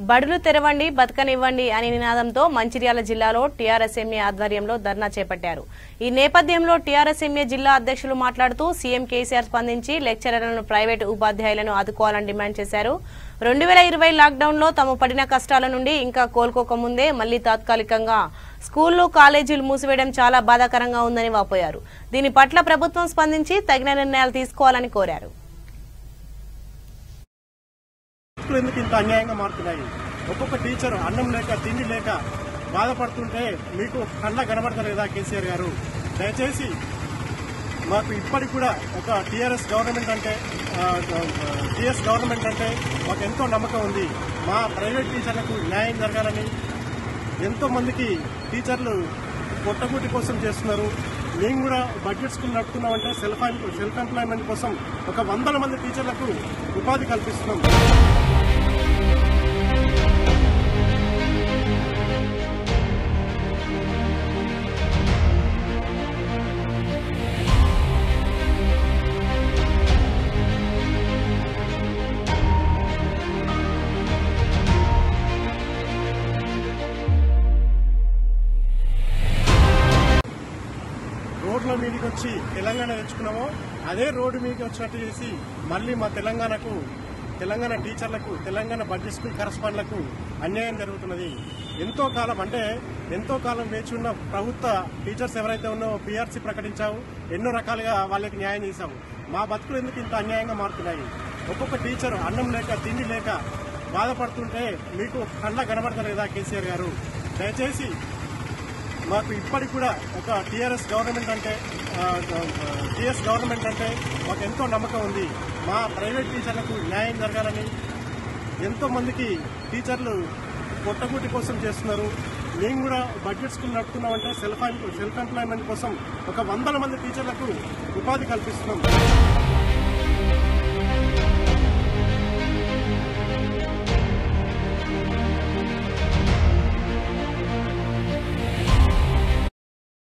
బడులు తెరవండి బతకనివ్వండి అనే నినాదంతో మంచిర్యాల జిల్లాలో టీఆర్ఎస్ ఎంఏ ఆధ్వర్యంలో ధర్నా చేపట్టారు। ఈ నేపథ్యంలో టీఆర్ఎస్ ఎంఏ జిల్లా అధ్యక్షులు మాట్లాడుతూ సీఎం కేసీఆర్ స్పందించి లెక్చరర్లను ప్రైవేటు ఉపాధ్యాయులను ఆదుకోవాలని డిమాండ్ చేశారు। 2020 లాక్డౌన్ లో తాము పడిన కష్టాల నుండి ఇంకా కోలుకోకముందే మళ్లీ తాత్కాలికంగా స్కూళ్లు కాలేజీలు మూసివేయడం చాలా బాధాకరంగా ఉందని వాపోయారు। దీని పట్ల ప్రభుత్వం స్పందించి తగిన నిర్ణయాలు తీసుకోవాలని కోరారు। ఎందుకు ఇంత అన్యాయంగా మారుతున్నాయి? ఒక్కొక్క టీచర్ అన్నం లేక తిండి లేక బాధపడుతుంటే మీకు కళ్ళ కనబడతలేదా కేసీఆర్ గారు? దయచేసి మాకు ఇప్పటికి కూడా ఒక టీఆర్ఎస్ గవర్నమెంట్ అంటే మాకు ఎంతో నమ్మకం ఉంది। మా ప్రైవేట్ టీచర్లకు న్యాయం జరగాలని ఎంతో మందికి టీచర్లు పొట్టగూటి కోసం చేస్తున్నారు। మేము కూడా బడ్జెట్ స్కూల్ నడుపుతున్నామంటే సెల్ఫ్ ఎంప్లాయ్మెంట్ కోసం ఒక 100 మంది టీచర్లకు ఉపాధి కల్పిస్తున్నాం। రోడ్ల మీదకి వచ్చి తెలంగాణ తెచ్చుకున్నామో అదే రోడ్డు మీదకి వచ్చినట్టు చేసి మళ్ళీ మా తెలంగాణ టీచర్లకు తెలంగాణ బడ్జెట్ స్కూల్ కరస్పాండ్లకు అన్యాయం జరుగుతున్నది। ఎంతో కాలం వేచి ఉన్న ప్రభుత్వ టీచర్స్ ఎవరైతే ఉన్నారో పీఆర్సీ ప్రకటించావు, ఎన్నో రకాలుగా వాళ్ళకి న్యాయం చేశావు। మా బతుకులు ఎందుకు ఇంత అన్యాయంగా మారుతున్నాయి? ఒక్కొక్క టీచర్ అన్నం లేక తిండి లేక బాధపడుతుంటే మీకు కళ్ళ కనబడతలేదా కేసీఆర్ గారు? దయచేసి మాకు ఇప్పటికి కూడా ఒక టీఆర్ఎస్ గవర్నమెంట్ అంటే మాకు ఎంతో నమ్మకం ఉంది। మా ప్రైవేట్ టీచర్లకు న్యాయం జరగాలని ఎంతో మందికి టీచర్లు పొట్టగూటి కోసం చేస్తున్నారు। మేము కూడా బడ్జెట్ స్కూల్ నడుపుతున్నామంటే సెల్ఫ్ ఎంప్లాయ్మెంట్ కోసం ఒక 100 మంది టీచర్లకు ఉపాధి కల్పిస్తున్నాం।